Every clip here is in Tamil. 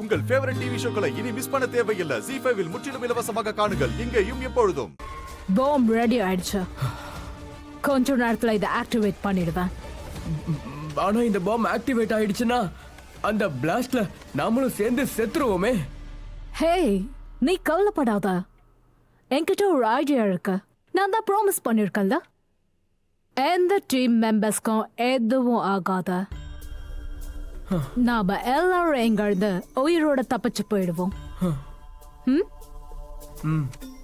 உங்கள் ஃபேவரட் டிவி ஷோக்களை இனி மிஸ் பண்ண தேவையில்லை. ZEE5 இல் முற்றிலும் இலவசமாக காணுங்கள், இங்கேயும் எப்பொழுதும். பாம் ரெடி ஆயிடுச்சு. கொஞ்ச நேரத்துல இதை ஆக்டிவேட் பண்ணிடுவேன். ஆனா இந்த பாம் ஆக்டிவேட் ஆயிடுச்சுன்னா அந்த பிளாஸ்ட்ல நாமளும் சேர்ந்து செத்துருவோமே. ஹே, நீ கவலைப்படாத. என்கிட்ட ஒரு ஐடியா இருக்கு. நான் தான் ப்ராமிஸ் பண்ணிருக்கேன்ல, எந்த டீம் மெம்பர்ஸ்க்கும் எதுவும் ஆகாத. நாம எல்லாரும் எங்க இருந்து உயிரோட தப்பிச்சு போயிடுவோம்.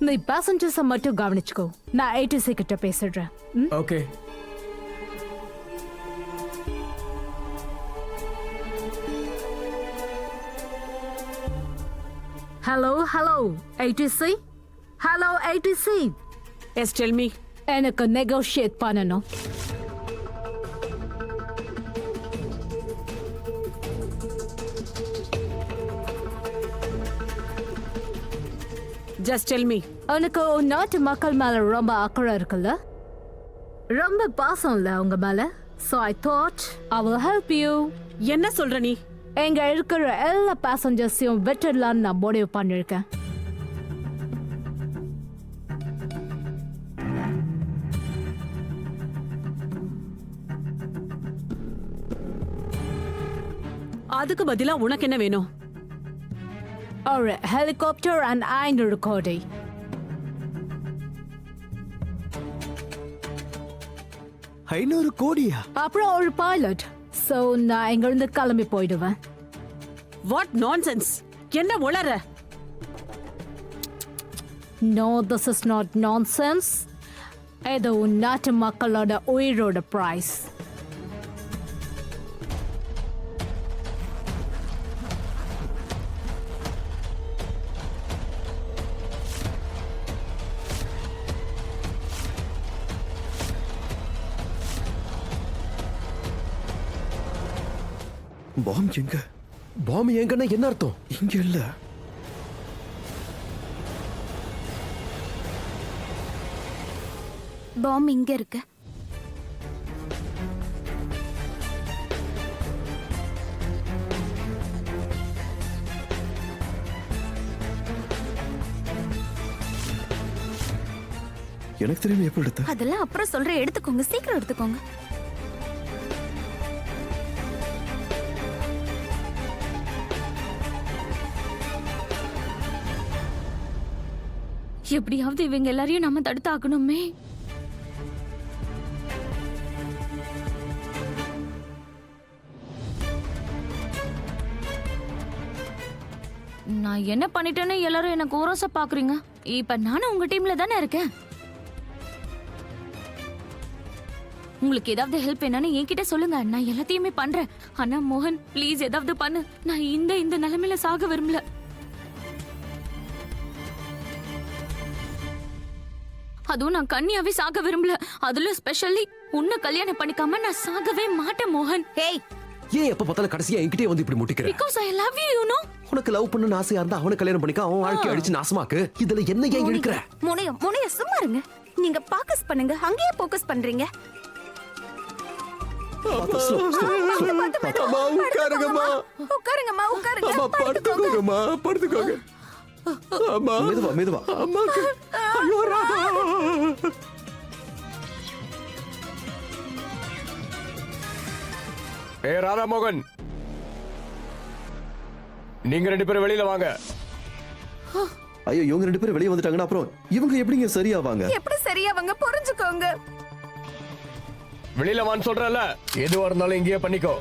நீ பேசஞ்சர்ஸ மட்டும் கவனிச்சுக்கோ. நான் ATC கிட்ட பேசிடுறேன். Okay. Hello hello ATC. Hello ATC. Yes tell me. எனக்கு நெகோஷியேட் பண்ணணும். Just tell me. எனக்கு நாட்டு மக்கள் மேல ரொம்ப அக்கறை இருக்குல்ல, ரொம்ப பாசம் இல்ல அவங்க மேல. So I thought I will help you. என்ன சொல்ற நீ? எங்க இருக்கிற எல்லா பேசஞ்சர்ஸையும் விட்டுடலான்னு நான் முடிவு பண்ணிருக்கேன். அதுக்கு பதிலா உனக்கு என்ன வேணும்? ஒரு ஹெலிகாப்டர் அண்ட் 500 கோடி. கோடியா? அப்புறம் ஒரு பைலட். சோ நான் இங்க இருந்து கிளம்பி போயிடுவேன். What nonsense? என்ன உளற? No, this is not nonsense. இது நாட்டு மக்களோட உயிரோட பிரைஸ். பாம் எங்க? பாம் எங்கன்னா என்ன அர்த்தம்? இங்க இல்ல. பாம் இங்க இருக்கு. எனக்கு தெரியும் எப்படி எடுத்த. அதெல்லாம் அப்புறம் சொல்றேன், எடுத்துக்கோங்க, சீக்கிரம் எடுத்துக்கோங்க. எப்படியாவது இவங்க எல்லாரையும் நம்ம தடுத்தாக்கணுமே. நான் என்ன பண்ணிட்டேன்னு எல்லாரும் எனக்கு ஓரசா பாக்குறீங்க. இப்ப நானும் உங்க டீம்ல தானே இருக்கேன். உங்களுக்கு ஏதாவது ஹெல்ப் வேணும்னு என்கிட்ட சொல்லுங்க, நான் எல்லாத்தையுமே பண்றேன். ஆனா மோகன் ப்ளீஸ் ஏதாவது பண்ணு. நான் இந்த நிலைமையில சாக விரும்பல. அதுவும் நான் கன்னியாவே சாக விரும்பல. அதுல ஸ்பெஷலி உன்னை கல்யாணம் பண்ணிக்காம நான் சாகவே மாட்டேன் மோகன். ஹேய், ஏன் எப்ப பார்த்தாலும் கடைசியா என்கிட்டயே வந்து இப்படி முட்டிக்கிற? Because I love you, you know. உனக்கு லவ் பண்ணனும் ஆசையா இருந்தா அவனை கல்யாணம் பண்ணிக்க. அவன் வாழ்க்கைய அடிச்சு நாசமாக்கு. இதுல என்ன ஏன் இழுக்குற? முனைய சும்மா இருங்க. நீங்க ஃபோக்கஸ் பண்ணுங்க, அங்கேயே ஃபோக்கஸ் பண்றீங்க. உட்காருங்கம்மா. உட்காருங்கம்மா, உட்காருங்க. படுத்துக்கோங்கம்மா, படுத்துக்கோங்க. அம்மா மெதுவா மெதுவா. அம்மாக்கு ஐயோ ராதா. ராதா மோகன், நீங்க 2 பேரும் வெளியில வாங்க. ஐயோ, இவங்க 2 பேரும் வெளியே வந்துட்டாங்கன்னா அப்புறம் இவங்க எப்படிங்க சரியாவாங்க? எப்படி சரியாவாங்க? புரிஞ்சுக்கோங்க. வெளியில வான்னு சொல்றல, எதுவா இருந்தாலும் இங்கேயே பண்ணிக்கோ.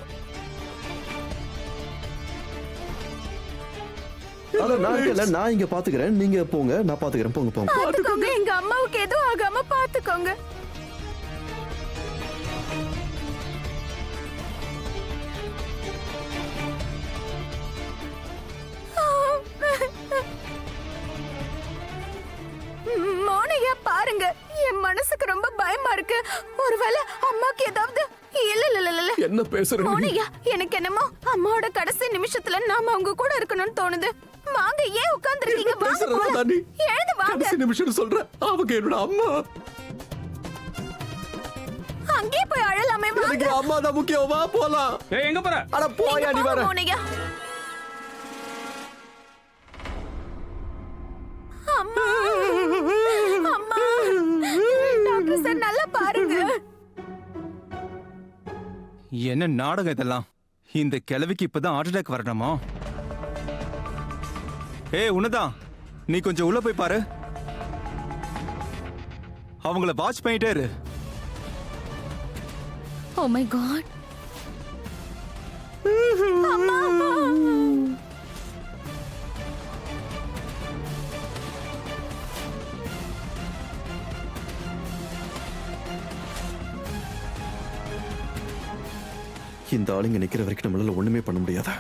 நான் இங்க பாத்துக்கிறேன், நீங்க போங்க. நான் பாத்துக்கிறேன், போங்க போங்க. பாத்துக்கோங்க, எங்க அம்மாவுக்கு எதுவும் ஆகாம பாத்துக்கோங்க. மோனியா பாருங்க, என் மனசுக்கு ரொம்ப பயமா இருக்கு. ஒருவேளை அம்மாக்கு ஏதாவது. இல்ல என்ன பேசுறீங்க? மோனியா, எனக்கு என்னமோ அம்மாவோட கடைசி நிமிஷத்துல நாம அவங்க கூட இருக்கணும்னு தோணுது. வாங்க, ஏன் உட்கார்ந்திருக்கீங்க? வாங்க போலாம். எழுந்து வாங்க. கடைசி நிமிஷம் சொல்றேன், அவங்க என்னோட அம்மா. அங்கே போய் அழலாமே. எனக்கு அம்மா தான் முக்கியம். வா போலாம். எங்க போற? அட போயா நீ வர. மோனியா, என்ன நாடகம் இதெல்லாம்? இந்த கிழவிக்கு இப்பதான் ஹார்ட் அட்டாக் வரணுமா? உன்னதான், நீ கொஞ்சம் உள்ள போய் பாரு. அவங்கள வாட்ச் பண்ணிட்டே இரு. Oh my god. இந்த ஆளுங்க நிக்கிற வரைக்கும் நம்மளால ஒண்ணுமே பண்ண முடியாதா?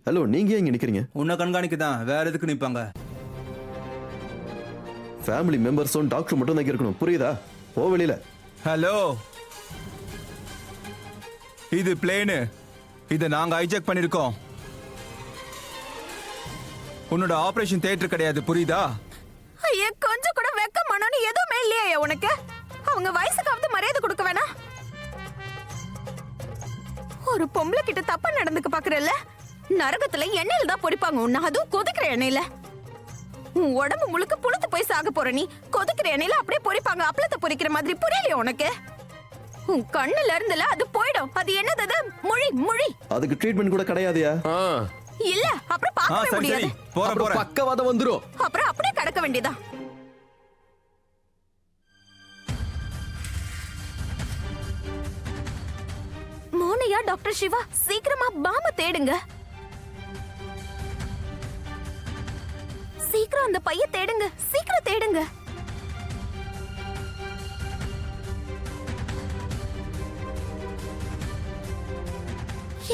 ஹலோ, நீங்க ஏன் இங்க நிக்கிறீங்க? உன்னை கண்காணிக்க தான், வேற எதுக்கு நிப்பாங்க? ஃபேமிலி மெம்பர்ஸும் டாக்டர் மட்டும் தான் இருக்கணும், புரியுதா? போ வெளியில. ஹலோ, இது பிளேனு. இதை நாங்க ஹைஜாக் பண்ணிருக்கோம். உன்னோட ஆபரேஷன் தியேட்டர் கிடையாது, புரியுதா? ஐயா, கொஞ்சம் கூட வெக்கமானு எதுவுமே இல்லையா உனக்கு? அவங்க வயசுக்காவது மரியாதை கொடுக்க வேணாம்? ஒரு பொம்பளை கிட்ட தப்பா நடந்துக்க பாக்குறல்ல? நரகத்துல எண்ணெயில தான் பொரிப்பாங்க உன்ன, அதுவும் கொதிக்கிற எண்ணெயில. உன் உடம்பு முழுக்க புழுத்து போய் சாக போற நீ. கொதிக்கிற எண்ணெயில அப்படியே பொரிப்பாங்க, அப்பளத்தை பொரிக்கிற மாதிரி. புரியலையா உனக்கு? உன் கண்ணுல இருந்துல அது போயிடும். அது என்னது? மொழி மொழி. அதுக்கு ட்ரீட்மெண்ட் கூட கிடையாதுயா. இல்ல, அப்புறம் பார்க்கவே முடியாது. போற பக்கவாதம் வந்துரும். அப்புறம் அப்படியே கடக்க வேண்டியதா. மோனையா, டாக்டர் சிவா, சீக்கிரமா பாம தேடுங்க. சீக்கிரம் அந்த பைய தேடுங்க, சீக்கிரம் தேடுங்க.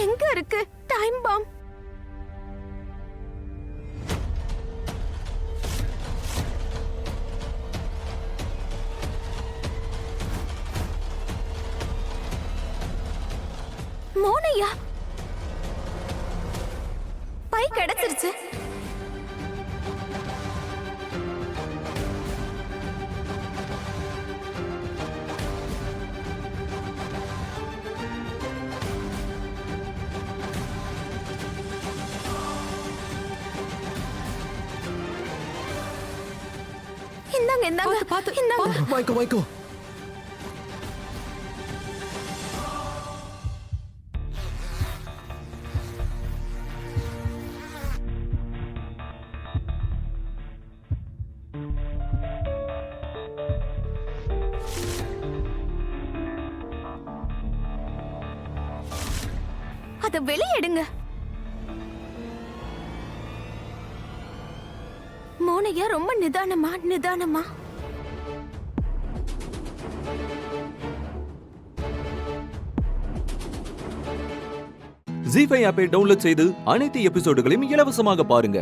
எங்க இருக்கு டைம் பாம்? மோனையா, பை கிடைச்சிருச்சு. இந்தாங்க இந்தாங்க, இந்தாங்க. வாய்க்கோ வாய்க்கோ. அத வெளியே எடுங்க. மோனையா, ரொம்ப நிதானமா நிதானமா. ஜீ5 ஆப்பை டவுன்லோட் செய்து அனைத்து எபிசோடுகளையும் இலவசமாக பாருங்க.